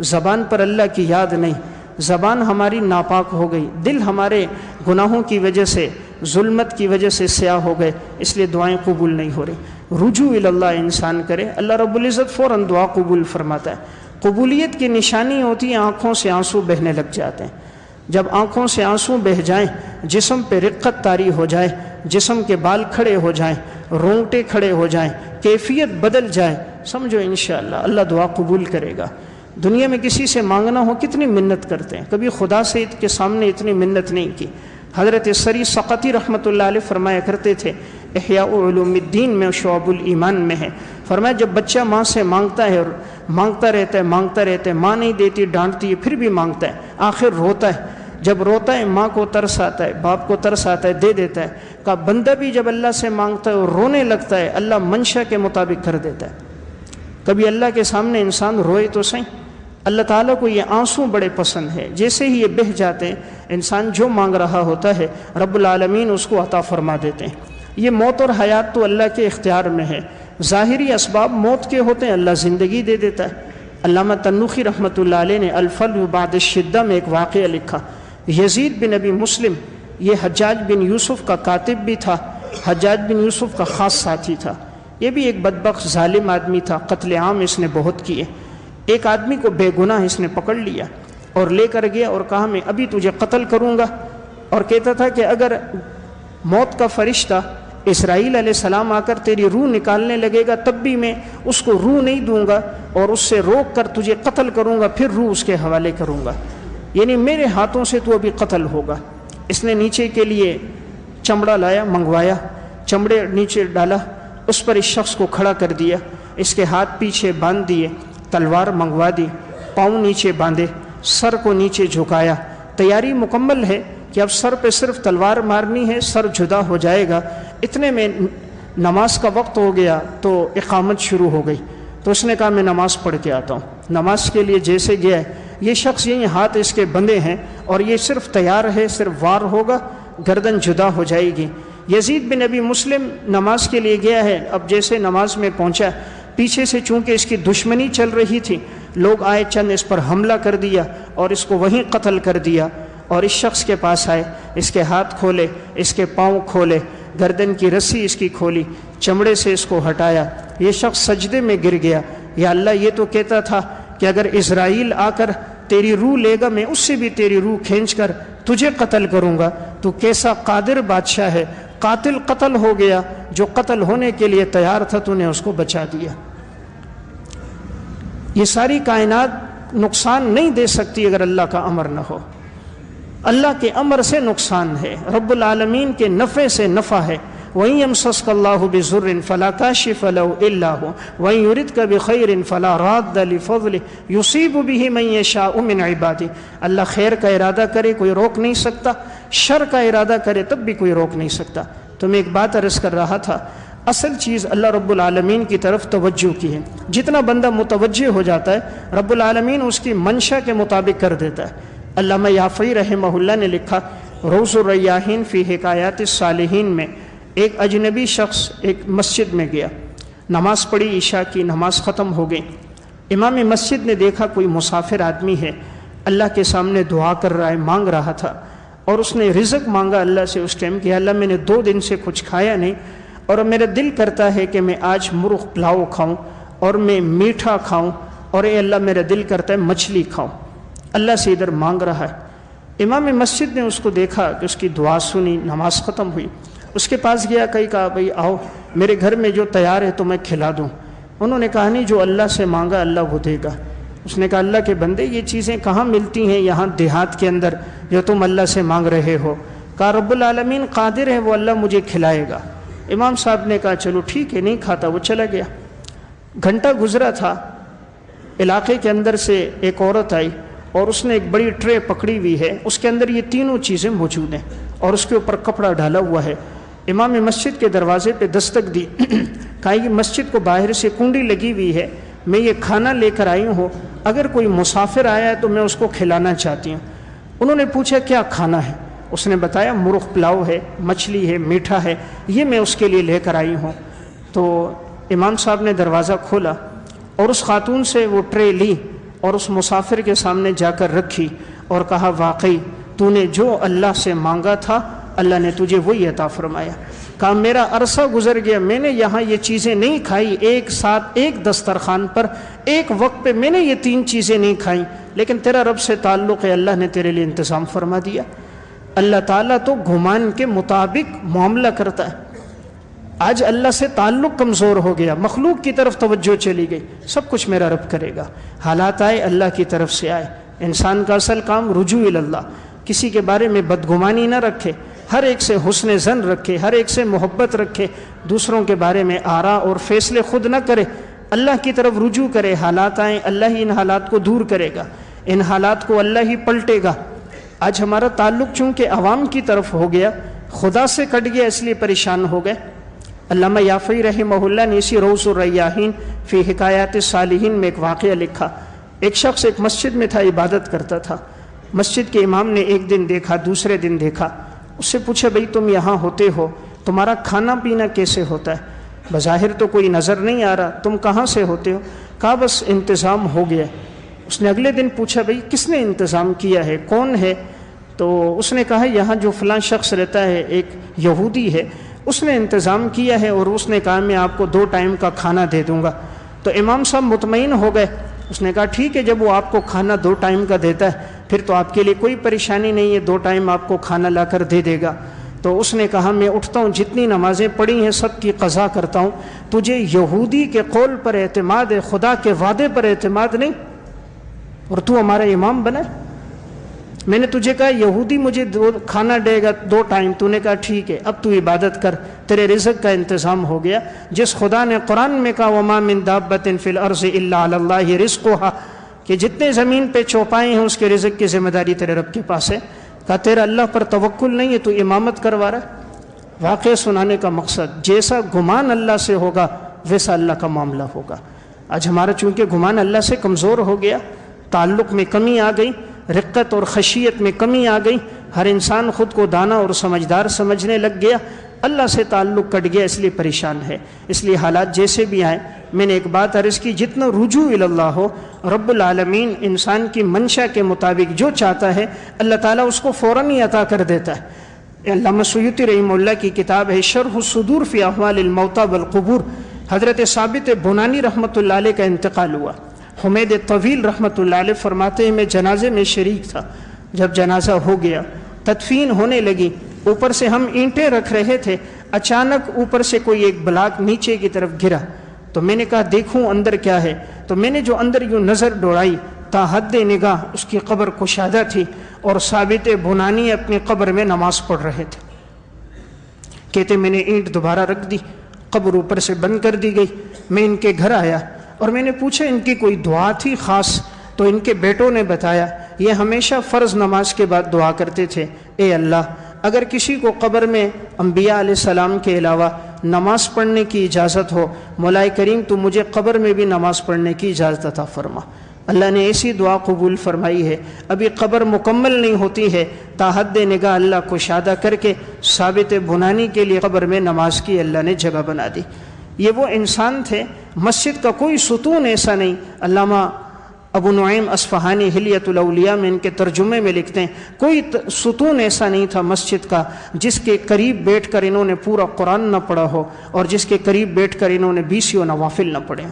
زبان پر اللہ کی یاد نہیں، زبان ہماری ناپاک ہو گئی، دل ہمارے گناہوں کی وجہ سے، ظلمت کی وجہ سے سیاہ ہو گئے، اس لیے دعائیں قبول نہیں ہو رہی۔ رجوع اللہ انسان کرے، اللہ رب العزت فوراً دعا قبول فرماتا ہے۔ قبولیت کی نشانی ہوتی ہے آنکھوں سے آنسو بہنے لگ جاتے ہیں۔ جب آنکھوں سے آنسو بہہ جائیں، جسم پہ رقت طاری ہو جائے، جسم کے بال کھڑے ہو جائیں، رونگٹے کھڑے ہو جائیں، کیفیت بدل جائے، سمجھو انشاءاللہ اللہ دعا قبول کرے گا۔ دنیا میں کسی سے مانگنا ہو کتنی منت کرتے ہیں، کبھی خدا سے کے سامنے اتنی منت نہیں کی۔ حضرت سری سقطی رحمۃ اللہ علیہ فرمایا کرتے تھے، احیاء علوم الدین میں شعب الایمان میں ہے، فرمایا جب بچہ ماں سے مانگتا ہے اور مانگتا رہتا ہے، ماں نہیں دیتی، ڈانٹتی ہے، پھر بھی مانگتا ہے، آخر روتا ہے، جب روتا ہے ماں کو ترس آتا ہے، باپ کو ترس آتا ہے، دے دیتا ہے۔ کہا بندہ بھی جب اللہ سے مانگتا ہے اور رونے لگتا ہے، اللہ منشا کے مطابق کر دیتا ہے۔ کبھی اللہ کے سامنے انسان روئے تو صحیح، اللہ تعالیٰ کو یہ آنسو بڑے پسند ہے، جیسے ہی یہ بہہ جاتے ہیں انسان جو مانگ رہا ہوتا ہے رب العالمین اس کو عطا فرما دیتے ہیں۔ یہ موت اور حیات تو اللہ کے اختیار میں ہے، ظاہری اسباب موت کے ہوتے ہیں، اللہ زندگی دے دیتا ہے۔ علامہ تنوخی رحمۃ اللہ علیہ نے الفل بعد الشدہ میں ایک واقعہ لکھا، یزید بن ابی مسلم، یہ حجاج بن یوسف کا کاتب بھی تھا، حجاج بن یوسف کا خاص ساتھی تھا، یہ بھی ایک بدبخت ظالم آدمی تھا، قتل عام اس نے بہت کیے۔ ایک آدمی کو بے گناہ اس نے پکڑ لیا اور لے کر گیا اور کہا میں ابھی تجھے قتل کروں گا، اور کہتا تھا کہ اگر موت کا فرشتہ اسرائیل علیہ السلام آ کر تیری روح نکالنے لگے گا تب بھی میں اس کو روح نہیں دوں گا اور اس سے روک کر تجھے قتل کروں گا، پھر روح اس کے حوالے کروں گا، یعنی میرے ہاتھوں سے تو ابھی قتل ہوگا۔ اس نے نیچے کے لیے چمڑا لایا، منگوایا، چمڑے نیچے ڈالا، اس پر اس شخص کو کھڑا کر دیا، اس کے ہاتھ پیچھے باندھ دیے، تلوار منگوا دی، پاؤں نیچے باندھے، سر کو نیچے جھکایا، تیاری مکمل ہے کہ اب سر پہ صرف تلوار مارنی ہے، سر جدا ہو جائے گا۔ اتنے میں نماز کا وقت ہو گیا تو اقامت شروع ہو گئی، تو اس نے کہا میں نماز پڑھ کے آتا ہوں۔ نماز کے لیے جیسے گیا یہ شخص یہیں ہاتھ اس کے بندھے ہیں اور یہ صرف تیار ہے، صرف وار ہوگا، گردن جدا ہو جائے گی۔ یزید بن ابی مسلم نماز کے لیے گیا ہے، اب جیسے نماز میں پہنچا، پیچھے سے چونکہ اس کی دشمنی چل رہی تھی، لوگ آئے، چند اس پر حملہ کر دیا اور اس کو وہیں قتل کر دیا۔ اور اس شخص کے پاس آئے، اس کے ہاتھ کھولے، اس کے پاؤں کھولے، گردن کی رسی اس کی کھولی، چمڑے سے اس کو ہٹایا۔ یہ شخص سجدے میں گر گیا، یا اللہ یہ تو کہتا تھا کہ اگر اسرائیل آ کر تیری روح لے گا میں اس سے بھی تیری روح کھینچ کر تجھے قتل کروں گا، تو کیسا قادر بادشاہ ہے، قاتل قتل ہو گیا، جو قتل ہونے کے لیے تیار تھا تو نے اس کو بچا دیا۔ یہ ساری کائنات نقصان نہیں دے سکتی اگر اللہ کا امر نہ ہو، اللہ کے امر سے نقصان ہے، رب العالمین کے نفع سے نفع ہے۔ وَإِن يَمْسَسْكَ اللَّهُ بِضُرٍّ فَلَا كَاشِفَ لَهُ إِلَّا هُوَ وَإِن يُرِدْكَ بِخَيْرٍ فَلَا رَادَّ لِفَضْلِهِ يُصِيبُ بِهِ مَن يَشَاءُ مِنْ عِبَادِهِ۔ اللہ خیر کا ارادہ کرے کوئی روک نہیں سکتا، شر کا ارادہ کرے تب بھی کوئی روک نہیں سکتا۔ تو میں ایک بات عرض کر رہا تھا، اصل چیز اللہ رب العالمین کی طرف توجہ کی ہے، جتنا بندہ متوجہ ہو جاتا ہے رب العالمین اس کی منشا کے مطابق کر دیتا ہے۔ علامہ یافعی رحمہ اللہ نے لکھا روض الریاحین فی حکایات الصالحین میں، ایک اجنبی شخص ایک مسجد میں گیا، نماز پڑھی، عشاء کی نماز ختم ہو گئی، امام مسجد نے دیکھا کوئی مسافر آدمی ہے، اللہ کے سامنے دعا کر رہا ہے، مانگ رہا تھا، اور اس نے رزق مانگا اللہ سے اس ٹائم کہ اللہ میں نے 2 دن سے کچھ کھایا نہیں اور میرا دل کرتا ہے کہ میں آج مرغ پلاؤ کھاؤں اور میں میٹھا کھاؤں، اور اے اللہ میرا دل کرتا ہے مچھلی کھاؤں، اللہ سے ادھر مانگ رہا ہے۔ امام مسجد نے اس کو دیکھا کہ اس کی دعا سنی، نماز ختم ہوئی، اس کے پاس گیا، کہا بھئی آؤ میرے گھر میں جو تیار ہے تو میں کھلا دوں۔ انہوں نے کہا نہیں، جو اللہ سے مانگا اللہ وہ دے گا۔ اس نے کہا اللہ کے بندے یہ چیزیں کہاں ملتی ہیں یہاں دیہات کے اندر جو تم اللہ سے مانگ رہے ہو؟ کہا رب العالمین قادر ہے، وہ اللہ مجھے کھلائے گا۔ امام صاحب نے کہا چلو ٹھیک ہے، نہیں کھاتا، وہ چلا گیا۔ گھنٹہ گزرا تھا، علاقے کے اندر سے ایک عورت آئی اور اس نے ایک بڑی ٹرے پکڑی ہوئی ہے، اس کے اندر یہ تینوں چیزیں موجود ہیں اور اس کے اوپر کپڑا ڈالا ہوا ہے۔ امام مسجد کے دروازے پہ دستک دی، کہا یہ مسجد کو باہر سے کنڈی لگی ہوئی ہے، میں یہ کھانا لے کر آئی ہوں، اگر کوئی مسافر آیا ہے تو میں اس کو کھلانا چاہتی ہوں۔ انہوں نے پوچھا کیا کھانا ہے؟ اس نے بتایا مرغ پلاؤ ہے، مچھلی ہے، میٹھا ہے، یہ میں اس کے لیے لے کر آئی ہوں۔ تو امام صاحب نے دروازہ کھولا اور اس خاتون سے وہ ٹرے لی اور اس مسافر کے سامنے جا کر رکھی اور کہا واقعی تو نے جو اللہ سے مانگا تھا اللہ نے تجھے وہی عطا فرمایا۔ کہا میرا عرصہ گزر گیا، میں نے یہاں یہ چیزیں نہیں کھائی، ایک ساتھ ایک دسترخوان پر ایک وقت پہ میں نے یہ 3 چیزیں نہیں کھائیں، لیکن تیرا رب سے تعلق ہے، اللہ نے تیرے لیے انتظام فرما دیا۔ اللہ تعالیٰ تو گمان کے مطابق معاملہ کرتا ہے۔ آج اللہ سے تعلق کمزور ہو گیا، مخلوق کی طرف توجہ چلی گئی، سب کچھ میرا رب کرے گا۔ حالات آئے اللہ کی طرف سے آئے۔ انسان کا اصل کام رجوع اللہ، کسی کے بارے میں بدگمانی نہ رکھے، ہر ایک سے حسن ظن رکھے، ہر ایک سے محبت رکھے، دوسروں کے بارے میں آراء اور فیصلے خود نہ کرے، اللہ کی طرف رجوع کرے۔ حالات آئیں، اللہ ہی ان حالات کو دور کرے گا، ان حالات کو اللہ ہی پلٹے گا۔ آج ہمارا تعلق چونکہ عوام کی طرف ہو گیا، خدا سے کٹ گیا، اس لیے پریشان ہو گئے۔ علامہ یافعی رحمہ اللہ نے اسی روض الریاحین فی حکایات الصالحین میں ایک واقعہ لکھا۔ ایک شخص ایک مسجد میں تھا، عبادت کرتا تھا۔ مسجد کے امام نے ایک دن دیکھا، دوسرے دن دیکھا، اس سے پوچھا بھئی تم یہاں ہوتے ہو، تمہارا کھانا پینا کیسے ہوتا ہے؟ بظاہر تو کوئی نظر نہیں آ رہا، تم کہاں سے ہوتے ہو؟ کہا بس انتظام ہو گیا۔ اس نے اگلے دن پوچھا بھئی کس نے انتظام کیا ہے، کون ہے؟ تو اس نے کہا یہاں جو فلاں شخص رہتا ہے ایک یہودی ہے، اس نے انتظام کیا ہے، اور اس نے کہا میں آپ کو 2 ٹائم کا کھانا دے دوں گا۔ تو امام صاحب مطمئن ہو گئے۔ اس نے کہا ٹھیک ہے، جب وہ آپ کو کھانا 2 ٹائم کا دیتا ہے پھر تو آپ کے لیے کوئی پریشانی نہیں ہے، 2 ٹائم آپ کو کھانا لا کر دے دے گا۔ تو اس نے کہا میں اٹھتا ہوں، جتنی نمازیں پڑھی ہیں سب کی قضا کرتا ہوں، تجھے یہودی کے قول پر اعتماد ہے، خدا کے وعدے پر اعتماد نہیں، اور تو ہمارا امام بنا۔ میں نے تجھے کہا یہودی مجھے کھانا دے گا 2 ٹائم، تو نے کہا ٹھیک ہے، اب تو عبادت کر، تیرے رزق کا انتظام ہو گیا۔ جس خدا نے قرآن میں کہا وَمَا مِن دَابَّةٍ فِي الْأَرْضِ إِلَّا عَلَى اللَّهِ رِزْقُهَا، کہ جتنے زمین پہ چوپائے ہیں اس کے رزق کی ذمہ داری تیرے رب کے پاس ہے۔ کہا تیرا اللہ پر توکل نہیں ہے، تو امامت کروا رہا ہے۔ واقعہ سنانے کا مقصد جیسا گمان اللہ سے ہوگا ویسا اللہ کا معاملہ ہوگا۔ آج ہمارا چونکہ گمان اللہ سے کمزور ہو گیا، تعلق میں کمی آ گئی، رقت اور خشیت میں کمی آ گئی، ہر انسان خود کو دانا اور سمجھدار سمجھنے لگ گیا، اللہ سے تعلق کٹ گیا، اس لیے پریشان ہے۔ اس لیے حالات جیسے بھی آئیں، میں نے ایک بات عرض کی، جتنا رجوع اللہ ہو، رب العالمین انسان کی منشا کے مطابق جو چاہتا ہے اللہ تعالیٰ اس کو فوراً ہی عطا کر دیتا ہے۔ علامہ سیوطی رحمہ اللہ کی کتاب ہے شرح الصدور فی احوال الموتى والقبور، حضرت ثابت بنانی رحمۃ اللہ علیہ کا انتقال ہوا۔ حمید طویل رحمۃ اللہ علیہ فرماتے ہیں میں جنازے میں شریک تھا، جب جنازہ ہو گیا، تدفین ہونے لگی، اوپر سے ہم اینٹیں رکھ رہے تھے، اچانک اوپر سے کوئی ایک بلاک نیچے کی طرف گرا، تو میں نے کہا دیکھوں اندر کیا ہے، تو میں نے جو اندر یوں نظر دوڑائی تا حد نگاہ اس کی قبر کشادہ تھی، اور ثابت بنانی اپنی قبر میں نماز پڑھ رہے تھے۔ کہتے میں نے اینٹ دوبارہ رکھ دی، قبر اوپر سے بند کر دی گئی۔ میں ان کے گھر آیا اور میں نے پوچھا ان کی کوئی دعا تھی خاص؟ تو ان کے بیٹوں نے بتایا یہ ہمیشہ فرض نماز کے بعد دعا کرتے تھے، اے اللہ اگر کسی کو قبر میں انبیاء علیہ السلام کے علاوہ نماز پڑھنے کی اجازت ہو، مولا کریم تو مجھے قبر میں بھی نماز پڑھنے کی اجازت عطا فرما۔ اللہ نے ایسی دعا قبول فرمائی ہے، ابھی قبر مکمل نہیں ہوتی ہے، تا حد نگاہ اللہ کو شادہ کر کے ثابت بنانی کے لیے قبر میں نماز کی اللہ نے جگہ بنا دی۔ یہ وہ انسان تھے، مسجد کا کوئی ستون ایسا نہیں۔ علامہ ابو نعیم اصفہانی حلیۃ الاولیاء میں ان کے ترجمے میں لکھتے ہیں کوئی ستون ایسا نہیں تھا مسجد کا جس کے قریب بیٹھ کر انہوں نے پورا قرآن نہ پڑھا ہو، اور جس کے قریب بیٹھ کر انہوں نے 20 نوافل نہ پڑھے۔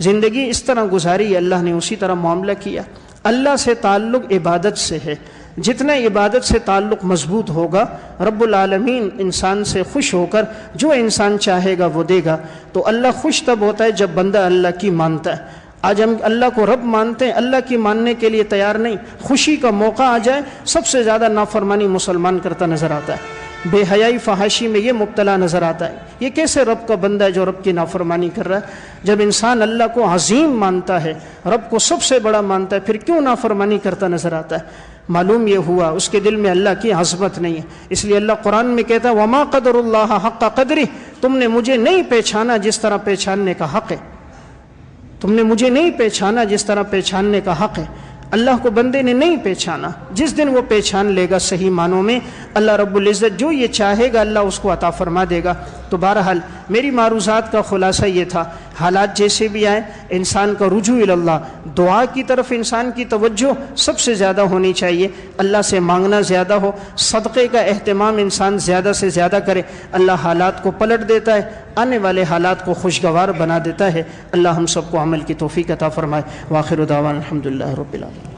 زندگی اس طرح گزاری، اللہ نے اسی طرح معاملہ کیا۔ اللہ سے تعلق عبادت سے ہے، جتنا عبادت سے تعلق مضبوط ہوگا رب العالمین انسان سے خوش ہو کر جو انسان چاہے گا وہ دے گا۔ تو اللہ خوش تب ہوتا ہے جب بندہ اللہ کی مانتا ہے۔ آج ہم اللہ کو رب مانتے ہیں، اللہ کی ماننے کے لیے تیار نہیں، خوشی کا موقع آ جائے سب سے زیادہ نافرمانی مسلمان کرتا نظر آتا ہے، بے حیائی فحاشی میں یہ مبتلا نظر آتا ہے۔ یہ کیسے رب کا بندہ ہے جو رب کی نافرمانی کر رہا ہے؟ جب انسان اللہ کو عظیم مانتا ہے، رب کو سب سے بڑا مانتا ہے، پھر کیوں نافرمانی کرتا نظر آتا ہے؟ معلوم یہ ہوا اس کے دل میں اللہ کی عظمت نہیں ہے۔ اس لیے اللہ قرآن میں کہتا ہے وما قدر اللہ حق قدرہ، تم نے مجھے نہیں پہچانا جس طرح پہچاننے کا حق ہے، تم نے مجھے نہیں پہچانا جس طرح پہچاننے کا حق ہے۔ اللہ کو بندے نے نہیں پہچانا، جس دن وہ پہچان لے گا صحیح معنوں میں اللہ رب العزت جو یہ چاہے گا اللہ اس کو عطا فرما دے گا۔ تو بہرحال میری معروضات کا خلاصہ یہ تھا، حالات جیسے بھی آئیں انسان کا رجوع اللہ، دعا کی طرف انسان کی توجہ سب سے زیادہ ہونی چاہیے، اللہ سے مانگنا زیادہ ہو، صدقے کا اہتمام انسان زیادہ سے زیادہ کرے، اللہ حالات کو پلٹ دیتا ہے، آنے والے حالات کو خوشگوار بنا دیتا ہے۔ اللہ ہم سب کو عمل کی توفیق عطا فرمائے۔ وآخر دعوانا الحمدللہ رب العالمین۔